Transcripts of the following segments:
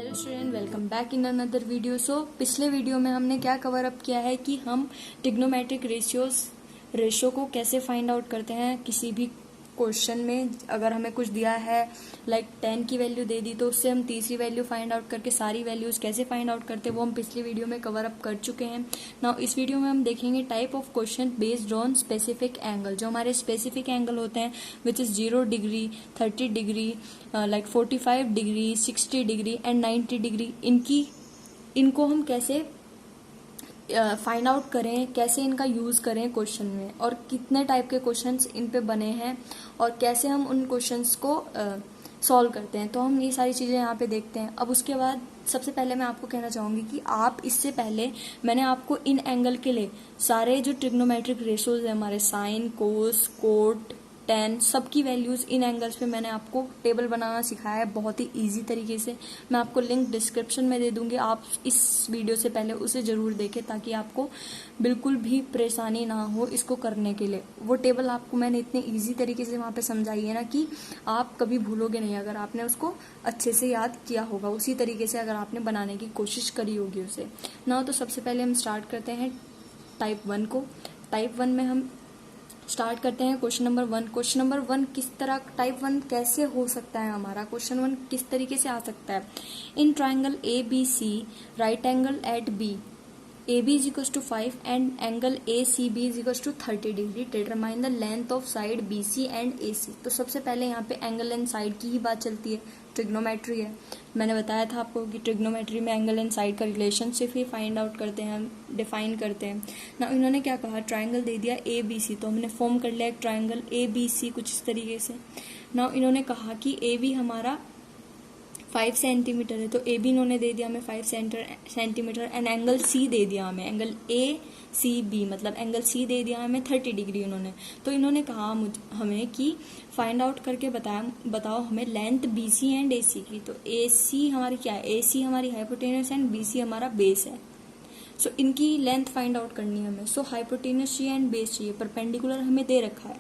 Hello student, welcome back in another video. पिछले video में हमने क्या कवर अप किया है कि हम ट्रिग्नोमेट्रिक रेशियो को कैसे फाइंड आउट करते हैं। किसी भी क्वेश्चन में अगर हमें कुछ दिया है लाइक 10 की वैल्यू दे दी तो उससे हम तीसरी वैल्यू फाइंड आउट करके सारी वैल्यूज कैसे फाइंड आउट करते हैं वो हम पिछली वीडियो में कवर अप कर चुके हैं। नाउ इस वीडियो में हम देखेंगे type of question based on specific angle. जो हमारे स्पेसिफिक एंगल होते हैं which is 0 degree, 30 degree, like 45 degree, 60 degree and 90 degree, इनको हम कैसे फाइंड आउट करें, कैसे इनका यूज करें क्वेश्चन में, और कितने टाइप के क्वेश्चंस इन पे बने हैं और कैसे हम उन क्वेश्चंस को सॉल्व करते हैं। तो हम ये सारी चीजें यहाँ पे देखते हैं। अब उसके बाद सबसे पहले मैं आपको कहना चाहूंगी कि आप इससे पहले मैंने आपको इन एंगल के लिए सारे जो ट्रिग्नोमेट्रिक रेशियोज है हमारे साइन, कोस, कोट, टेन, सबकी वैल्यूज इन एंगल्स पे मैंने आपको टेबल बनाना सिखाया है बहुत ही इजी तरीके से। मैं आपको लिंक डिस्क्रिप्शन में दे दूंगी, आप इस वीडियो से पहले उसे जरूर देखें ताकि आपको बिल्कुल भी परेशानी ना हो इसको करने के लिए। वो टेबल आपको मैंने इतने इजी तरीके से वहां पे समझाई है ना कि आप कभी भूलोगे नहीं अगर आपने उसको अच्छे से याद किया होगा, उसी तरीके से अगर आपने बनाने की कोशिश करी होगी उसे ना। तो सबसे पहले हम स्टार्ट करते हैं टाइप 1 को। टाइप 1 में हम स्टार्ट करते हैं क्वेश्चन नंबर 1। क्वेश्चन नंबर 1 किस तरह, टाइप 1 कैसे हो सकता है हमारा क्वेश्चन 1 किस तरीके से आ सकता है। In triangle A B C right angle at B AB is equals to 5 and angle ACB is equals to 30 degree, determine the length of side BC and AC। तो सबसे पहले यहाँ पे एंगल एंड साइड की ही बात चलती है, trigonometry है। मैंने बताया था आपको कि ट्रिग्नोमेट्री में एंगल एंड साइड का रिलेशनशिप ही फाइंड आउट करते हैं, हम डिफाइन करते हैं ना। इन्होंने क्या कहा, ट्राइंगल दे दिया ABC, तो हमने फॉर्म कर लिया एक ट्राइंगल ABC कुछ इस तरीके से ना। इन्होंने कहा कि AB हमारा 5 सेंटीमीटर है, तो ए बी इन्होंने दे दिया हमें 5 सेंटीमीटर एंड एंगल सी दे दिया हमें, एंगल ACB मतलब एंगल सी दे दिया हमें 30 डिग्री उन्होंने। तो इन्होंने कहा हमें कि फाइंड आउट करके बताओ हमें लेंथ BC एंड AC की। तो AC हमारी क्या है, AC हमारी हाइपोटेनस एंड BC हमारा बेस है। सो इनकी लेंथ फाइंड आउट करनी है हमें। सो हाइपोटेनस चाहिए एंड बेस चाहिए, परपेंडिकुलर हमें दे रखा है।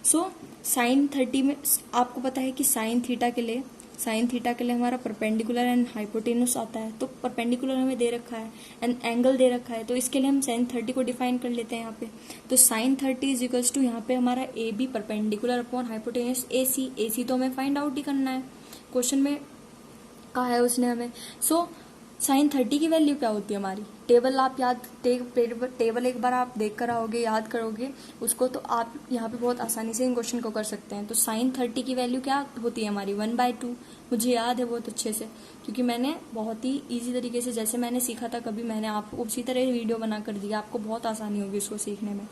सो साइन 30 में आपको पता है कि साइन थीटा के लिए हमारा परपेंडिकुलर एंड हाइपोटेनस आता है। तो परपेंडिकुलर हमें दे रखा है एंड एंगल दे रखा है, तो इसके लिए हम साइन 30 को डिफाइन कर लेते हैं यहाँ पे। तो साइन 30 इज इक्वल्स टू यहाँ पे हमारा AB perpendicular upon hypotenuse AC तो हमें फाइंड आउट ही करना है, क्वेश्चन में कहा है उसने हमें। सो साइन 30 की वैल्यू क्या होती है हमारी, टेबल आप टेबल एक बार आप देख कर आओगे, याद करोगे उसको, तो आप यहाँ पे बहुत आसानी से इन क्वेश्चन को कर सकते हैं। तो साइन 30 की वैल्यू क्या होती है हमारी 1/2। मुझे याद है बहुत अच्छे से क्योंकि मैंने बहुत ही इजी तरीके से जैसे मैंने सीखा था कभी मैंने आपको उसी तरह वीडियो बना कर दिया, आपको बहुत आसानी होगी इसको सीखने में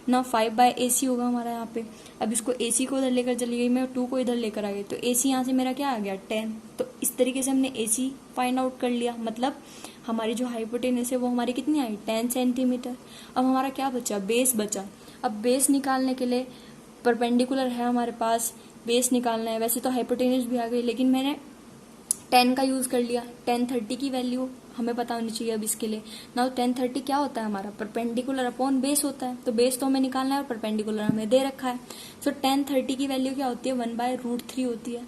ना। 5/AC होगा हमारा यहाँ पे। अब इसको AC को इधर लेकर चली गई मैं, 2 को इधर लेकर आ गई, तो AC यहाँ से मेरा क्या आ गया 10। तो इस तरीके से हमने AC फाइंड आउट कर लिया, मतलब हमारी जो हाइपोटेनस है वो हमारी कितनी आई 10 सेंटीमीटर। अब हमारा क्या बचा, बेस बचा। अब बेस निकालने के लिए परपेंडिकुलर है हमारे पास, बेस निकालना है। वैसे तो हाइपोटेनस भी आ गई लेकिन मैंने 10 का यूज कर लिया। 10/30 की वैल्यू हमें पता होनी चाहिए अब इसके लिए ना। 10/30 क्या होता है हमारा, परपेंडिकुलर अपॉन बेस होता है। तो बेस तो हमें निकालना है और परपेंडिकुलर हमें दे रखा है। सो 10/30 की वैल्यू क्या होती है 1/√3 होती है,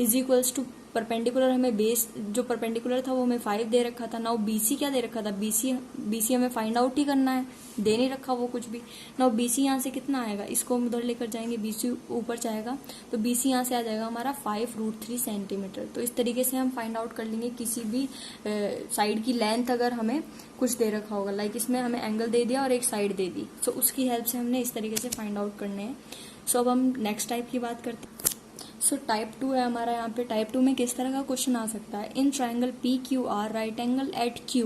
इज इक्वल्स टू परपेंडिकुलर हमें बेस जो परपेंडिकुलर था वो हमें 5 दे रखा था। नाउ BC क्या दे रखा था, BC हमें फाइंड आउट ही करना है, दे नहीं रखा वो कुछ भी। नाउ BC यहाँ से कितना आएगा, इसको हम उधर लेकर जाएंगे, BC ऊपर जाएगा तो BC यहाँ से आ जाएगा हमारा 5√3 सेंटीमीटर। तो इस तरीके से हम फाइंड आउट कर लेंगे किसी भी साइड की लेंथ अगर हमें कुछ दे रखा होगा, लाइक इसमें हमें एंगल दे दिया और एक साइड दे दी, सो उसकी हेल्प से हमने इस तरीके से फाइंड आउट करने हैं। सो अब हम नेक्स्ट टाइप की बात करते हैं। सो टाइप 2 है हमारा यहाँ पे। टाइप 2 में किस तरह का क्वेश्चन आ सकता है, in triangle PQR right angle at Q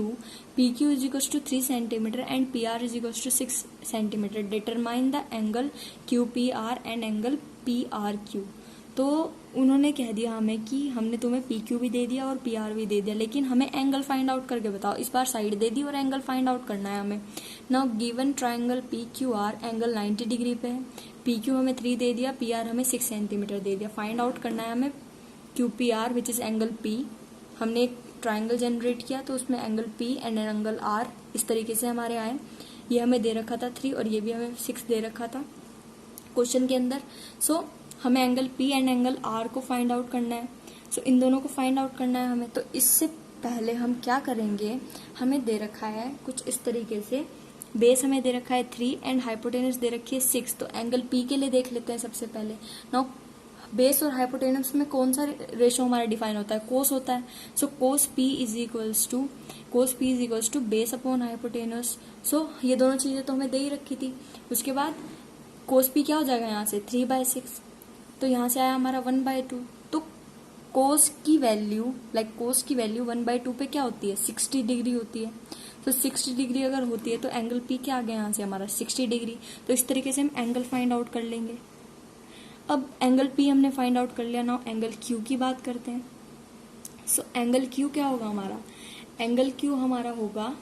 PQ is equals to 3 centimetre and PR is equals to 6 centimetre, determine the angle QPR and angle PRQ। तो उन्होंने कह दिया हमें कि हमने तुम्हें PQ भी दे दिया और PR भी दे दिया, लेकिन हमें एंगल फाइंड आउट करके बताओ। इस बार साइड दे दी और एंगल फाइंड आउट करना है हमें। Now given triangle PQR angle 90 degree पे है, PQ हमें 3 दे दिया, PR हमें 6 सेंटीमीटर दे दिया। फाइंड आउट करना है हमें QPR which is angle P। हमने एक ट्राइंगल जनरेट किया तो उसमें angle P and angle R इस तरीके से हमारे आए। ये हमें दे रखा था 3 और ये भी हमें 6 दे रखा था क्वेश्चन के अंदर। सो हमें angle P and angle R को फाइंड आउट करना है। सो इन दोनों को फाइंड आउट करना है हमें। तो इससे पहले हम क्या करेंगे, हमें दे रखा है कुछ इस तरीके से, बेस हमें दे रखा है 3 एंड हाइपोटेनस दे रखी है 6। तो एंगल पी के लिए देख लेते हैं सबसे पहले। नाउ बेस और हाइपोटेनस में कौन सा रेशो हमारा डिफाइन होता है, कोस होता है। So cos P is equals to base upon hypotenuse. सो ये दोनों चीजें तो हमें दे ही रखी थी। उसके बाद कोस पी क्या हो जाएगा यहाँ से 3/6, तो यहाँ से आया हमारा 1/2। तो कोस की वैल्यू 1/2 पे क्या होती है, 60 डिग्री होती है। तो 60 डिग्री अगर होती है तो एंगल पी क्या आ गया यहाँ से हमारा 60 डिग्री। तो इस तरीके से हम एंगल फाइंड आउट कर लेंगे। अब एंगल पी हमने फाइंड आउट कर लिया, नाउ एंगल क्यू की बात करते हैं। सो एंगल क्यू क्या होगा हमारा, एंगल क्यू हमारा होगा,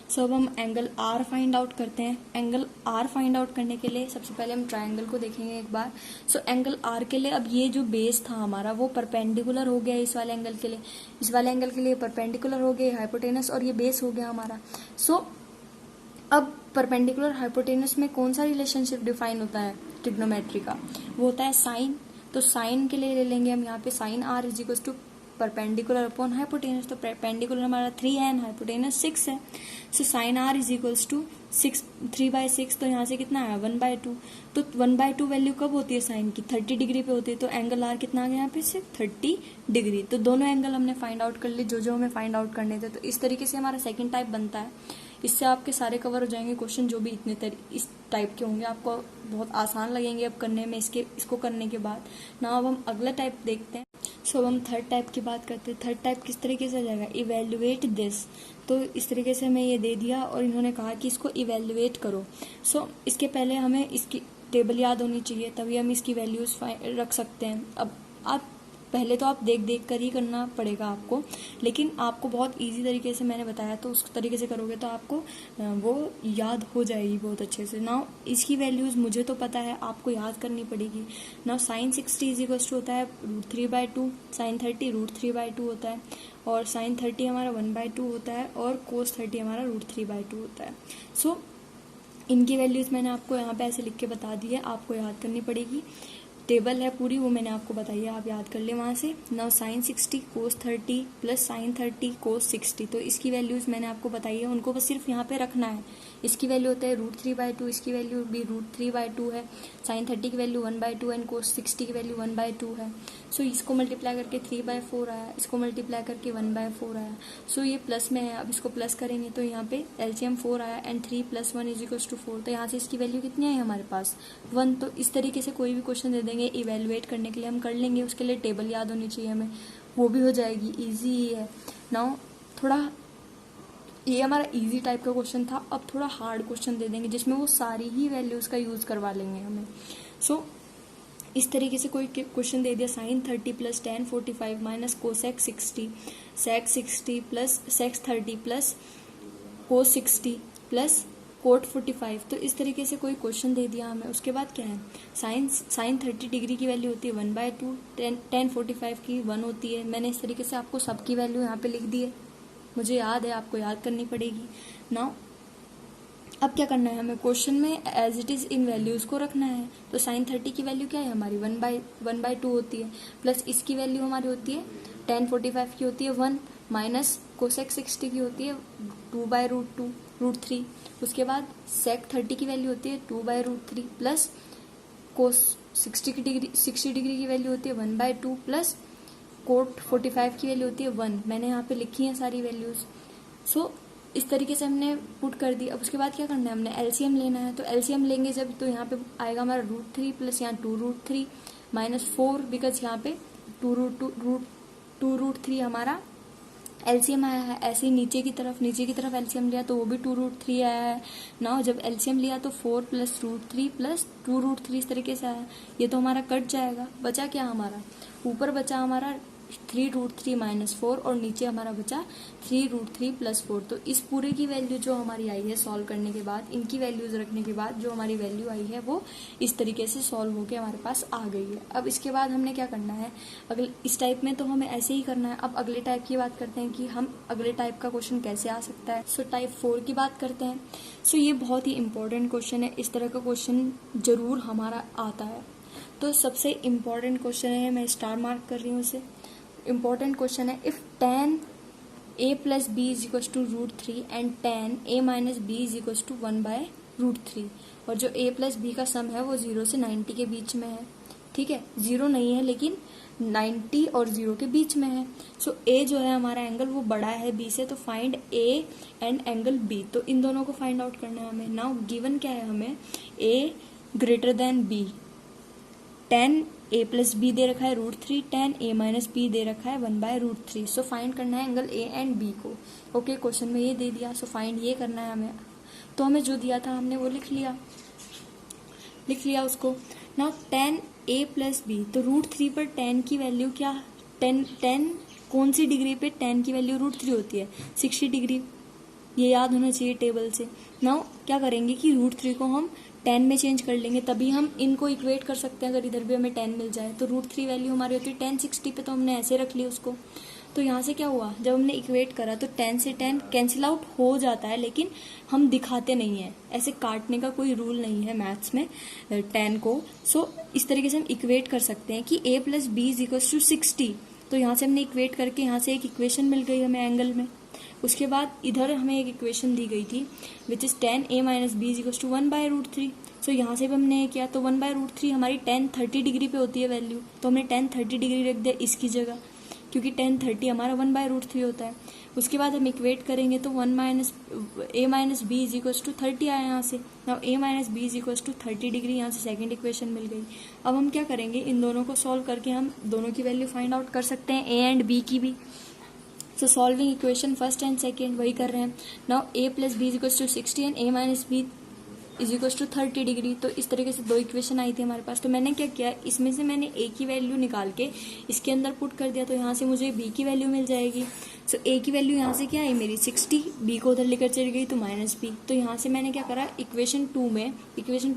सो अब हम एंगल आर फाइंड आउट करते हैं। एंगल आर फाइंड आउट करने के लिए सबसे पहले हम ट्रायंगल को देखेंगे एक बार। सो एंगल आर के लिए अब ये जो बेस था हमारा वो परपेंडिकुलर हो गया इस वाले एंगल के लिए, इस वाले एंगल के लिए परपेंडिकुलर हो गया हाइपोटेनस, और ये बेस हो गया हमारा। सो अब परपेंडिकुलर हाइपोटेनस में कौन सा रिलेशनशिप डिफाइन होता है ट्रिग्नोमेट्री का, वो होता है साइन। तो साइन के लिए ले लेंगे हम यहाँ पे sine R is equal to perpendicular upon hypotenuse. तो परपेंडिकुलर हमारा 3 है एंड हाइपोटेनस 6 है। So sine R is equals to 3/6। तो यहाँ से कितना आया 1/2। तो 1/2 वैल्यू कब होती है साइन की, 30 डिग्री पे होती है। तो एंगल आर कितना आ गया यहाँ पे से 30 डिग्री। तो दोनों एंगल हमने फाइंड आउट कर लिए जो हमें फाइंड आउट करने थे। तो इस तरीके से हमारा सेकेंड टाइप बनता है। इससे आपके सारे कवर हो जाएंगे क्वेश्चन जो भी इस टाइप के होंगे, आपको बहुत आसान लगेंगे अब करने में इसको करने के बाद। ना अब हम अगला टाइप देखते हैं। सो अब हम थर्ड टाइप की बात करते हैं। थर्ड टाइप किस तरीके से जाएगा, इवेल्युएट दिस। तो इस तरीके से हमें ये दे दिया और इन्होंने कहा कि इसको इवेल्युएट करो। सो इसके पहले हमें इसकी टेबल याद होनी चाहिए, तभी हम इसकी वैल्यूज रख सकते हैं। अब आप पहले तो आप देख कर ही करना पड़ेगा आपको, लेकिन आपको बहुत इजी तरीके से मैंने बताया, तो उस तरीके से करोगे तो आपको वो याद हो जाएगी बहुत अच्छे से। नाउ इसकी वैल्यूज मुझे तो पता है, आपको याद करनी पड़ेगी। Now sine 60 is equal to होता है √3/2, साइन 30 √3/2 होता है, और साइन 30 हमारा 1/2 होता है, और कोस 30 हमारा √3/2 होता है। सो इनकी वैल्यूज मैंने आपको यहाँ पे ऐसे लिख के बता दी है, आपको याद करनी पड़ेगी। टेबल है पूरी, वो मैंने आपको बताई है, आप याद कर ले वहाँ से। नाउ साइन 60 कोस 30 प्लस साइन 30 कोस 60, तो इसकी वैल्यूज मैंने आपको बताई है, उनको बस सिर्फ यहाँ पे रखना है। इसकी वैल्यू होता है √3/2, इसकी वैल्यू भी √3/2 है, साइन 30 की वैल्यू 1/2 एंड कोस 60 की वैल्यू 1/2 है। सो इसको मल्टीप्लाई करके 3/4 आया, इसको मल्टीप्लाई करके 1/4 आया। सो ये प्लस में है, अब इसको प्लस करेंगे तो यहाँ पे एलसीएम 4 आया, एंड 3 + 1 = 4। तो यहाँ से इसकी वैल्यू कितनी आई हमारे पास 1। तो इस तरीके से कोई भी क्वेश्चन दे देंगे इवेल्युएट करने के लिए हम कर लेंगे। उसके लिए टेबल याद होनी चाहिए हमें, वो भी हो जाएगी, इजी ही है। नाउ थोड़ा ये हमारा इजी टाइप का क्वेश्चन था, अब थोड़ा हार्ड क्वेश्चन दे देंगे जिसमें वो सारी ही वैल्यूज का यूज करवा लेंगे हमें। सो इस तरीके से कोई क्वेश्चन दे दिया, sine 30 plus tan 45 minus cosec 60, sec 60 plus sec 30 plus cos 60 plus cot 45। तो इस तरीके से कोई क्वेश्चन दे दिया हमें। उसके बाद क्या है, साइन 30 डिग्री की वैल्यू होती है 1/2, tan 45 की 1 होती है। मैंने इस तरीके से आपको सबकी वैल्यू यहाँ पे लिख दी है, मुझे याद है, आपको याद करनी पड़ेगी। नाउ अब क्या करना है हमें, क्वेश्चन में एज इट इज इन वैल्यूज को रखना है। तो साइन 30 की वैल्यू क्या है हमारी 1/2 होती है, प्लस इसकी वैल्यू हमारी होती है tan 45 की होती है 1, माइनस कोसेक 60 की होती है 2/√3। उसके बाद सेक 30 की वैल्यू होती है 2/√3, प्लस कोस 60 डिग्री की वैल्यू होती है 1/2, प्लस कोट 45 की वैल्यू होती है 1। मैंने यहाँ पे लिखी है सारी वैल्यूज। सो इस तरीके से हमने पुट कर दी। अब उसके बाद क्या करना है, हमने एलसीएम लेना है। तो एलसीएम लेंगे जब, तो यहाँ पे आएगा हमारा √3 प्लस यहाँ 2√3 माइनस 4, बिकॉज यहाँ पे 2√3 हमारा एलसीएम आया है। ऐसे ही नीचे की तरफ एलसीएम लिया तो वो भी 2√3 आया है। नाउ जब एलसीएम लिया तो 4 + √3 प्लस 2√3 इस तरीके से आया। ये तो हमारा कट जाएगा, बचा क्या हमारा, ऊपर बचा हमारा 3√3 माइनस 4, और नीचे हमारा बचा 3√3 प्लस 4। तो इस पूरे की वैल्यू जो हमारी आई है सॉल्व करने के बाद, इनकी वैल्यूज रखने के बाद जो हमारी वैल्यू आई है वो इस तरीके से सॉल्व होके हमारे पास आ गई है। अब इसके बाद हमने क्या करना है, अगले इस टाइप में तो हमें ऐसे ही करना है। अब अगले टाइप की बात करते हैं कि हम अगले टाइप का क्वेश्चन कैसे आ सकता है। सो टाइप 4 की बात करते हैं। सो ये बहुत ही इंपॉर्टेंट क्वेश्चन है, इस तरह का क्वेश्चन जरूर हमारा आता है। तो सबसे इम्पोर्टेंट क्वेश्चन है, मैं स्टार मार्क कर रही हूँ इसे, इम्पॉर्टेंट क्वेश्चन है, if tan a plus B is equal to √3 and tan a minus B is equal to 1/√3, और जो a प्लस बी का सम है वो 0 से 90 के बीच में है। ठीक है, 0 नहीं है लेकिन 90 और 0 के बीच में है। सो a जो है हमारा एंगल वो बड़ा है b से, तो find a and angle b। तो इन दोनों को फाइंड आउट करना है हमें। नाउ गिवन क्या है हमें, a greater than b, tan a plus B दे रखा है √3, tan a माइनस बी दे रखा है 1/√3। सो फाइंड करना है एंगल a एंड b को। ओके, क्वेश्चन में ये दे दिया, सो फाइंड ये करना है हमें। तो हमें जो दिया था हमने वो लिख लिया उसको। Now tan a plus B, तो √3 पर tan की वैल्यू क्या, tan कौन सी डिग्री पे tan की वैल्यू √3 होती है, 60 डिग्री। ये याद होना चाहिए टेबल से। नाउ क्या करेंगे कि √3 को हम tan में चेंज कर लेंगे, तभी हम इनको इक्वेट कर सकते हैं। अगर इधर भी हमें tan मिल जाए तो √3 वैल्यू हमारी होती है tan 60 पे, तो हमने ऐसे रख लिया उसको। तो यहाँ से क्या हुआ, जब हमने इक्वेट करा तो tan से tan कैंसिल आउट हो जाता है, लेकिन हम दिखाते नहीं है, ऐसे काटने का कोई रूल नहीं है मैथ्स में tan को। सो इस तरीके से हम इक्वेट कर सकते हैं कि a plus B is equal to 60। तो यहाँ से हमने इक्वेट करके यहाँ से एक इक्वेशन मिल गई हमें एंगल में। उसके बाद इधर हमें एक इक्वेशन दी गई थी which is tan a minus B is equal to 1/√3। So यहाँ से भी हमने किया, तो 1/√3 हमारी tan 30 डिग्री पे होती है वैल्यू, तो हमने tan 30 डिग्री रख दिया इसकी जगह, क्योंकि tan 30 हमारा 1/√3 होता है। उसके बाद हम इक्वेट करेंगे तो a minus B is equal to 30 आया यहाँ से। Now a minus B is equal to 30 degree, यहाँ से सेकंड इक्वेशन मिल गई। अब हम क्या करेंगे, इन दोनों को सॉल्व करके हम दोनों की वैल्यू फाइंड आउट कर सकते हैं, a एंड b की भी। So solving equation first and second वही कर रहे हैं। Now a plus B is equal to 60 and a minus B is equal to 30 degree. तो इस तरीके से दो इक्वेशन आई थी हमारे पास। तो मैंने क्या किया, इसमें से मैंने a की वैल्यू निकाल के इसके अंदर पुट कर दिया, तो यहाँ से मुझे b की वैल्यू मिल जाएगी। सो a की वैल्यू यहाँ से क्या है मेरी 60, b को उधर लेकर चली गई तो -b। तो यहाँ से मैंने क्या करा, इक्वेशन टू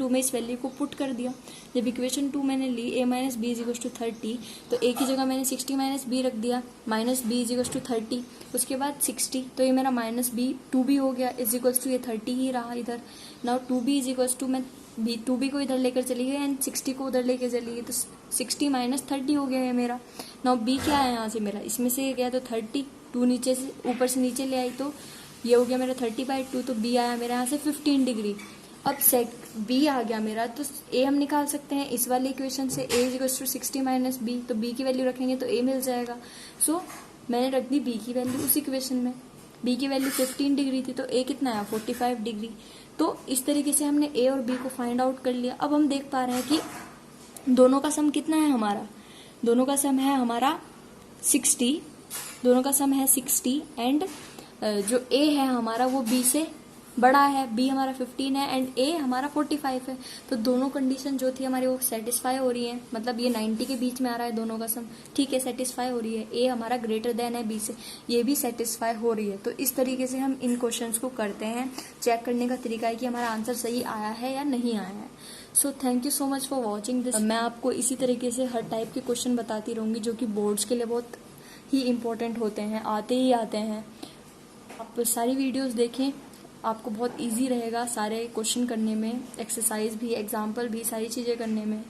में इस वैल्यू को पुट कर दिया। जब इक्वेशन 2 मैंने ली a minus B is equal to 30, तो a की जगह मैंने 60 माइनस बी रख दिया, minus B is equal to 30। उसके बाद 60, तो ये मेरा -b 2b हो गया, इज इक्वल टू ये 30 ही रहा इधर। Now 2b is equal to, मैं 2b को इधर लेकर चली गई एंड 60 को उधर लेकर चली गई, तो 60 माइनस 30 हो गया है मेरा। नाउ b क्या है यहाँ से मेरा, इसमें से गया तो 30, 2 नीचे से ऊपर से नीचे ले आई तो ये हो गया मेरा 30/2, तो b आया मेरा यहाँ से 15 डिग्री। अब b आ गया मेरा, तो a हम निकाल सकते हैं इस वाले इक्वेशन से, a is equal to 60 minus b, तो b की वैल्यू रखेंगे तो a मिल जाएगा। सो मैंने रख दी b की वैल्यू उस इक्वेशन में। b की वैल्यू 15 डिग्री थी, तो a कितना है 45 डिग्री। तो इस तरीके से हमने a और b को फाइंड आउट कर लिया। अब हम देख पा रहे हैं कि दोनों का सम कितना है हमारा, दोनों का सम है हमारा 60, दोनों का सम है 60 एंड जो a है हमारा वो b से बड़ा है, b हमारा 15 है एंड a हमारा 45 है। तो दोनों कंडीशन जो थी हमारी वो सेटिस्फाई हो रही है, मतलब ये 90 के बीच में आ रहा है दोनों का सम, ठीक है, सेटिस्फाई हो रही है। a हमारा ग्रेटर देन है b से, ये भी सेटिस्फाई हो रही है। तो इस तरीके से हम इन क्वेश्चंस को करते हैं। चेक करने का तरीका है कि हमारा आंसर सही आया है या नहीं आया है। So thank you so much for watching this. मैं आपको इसी तरीके से हर टाइप के क्वेश्चन बताती रहूंगी जो कि बोर्ड्स के लिए बहुत ही इम्पोर्टेंट होते हैं, आते ही आते हैं। आप सारी वीडियोस देखें, आपको बहुत इजी रहेगा सारे क्वेश्चन करने में, एक्सरसाइज भी, एग्जाम्पल भी, सारी चीज़ें करने में।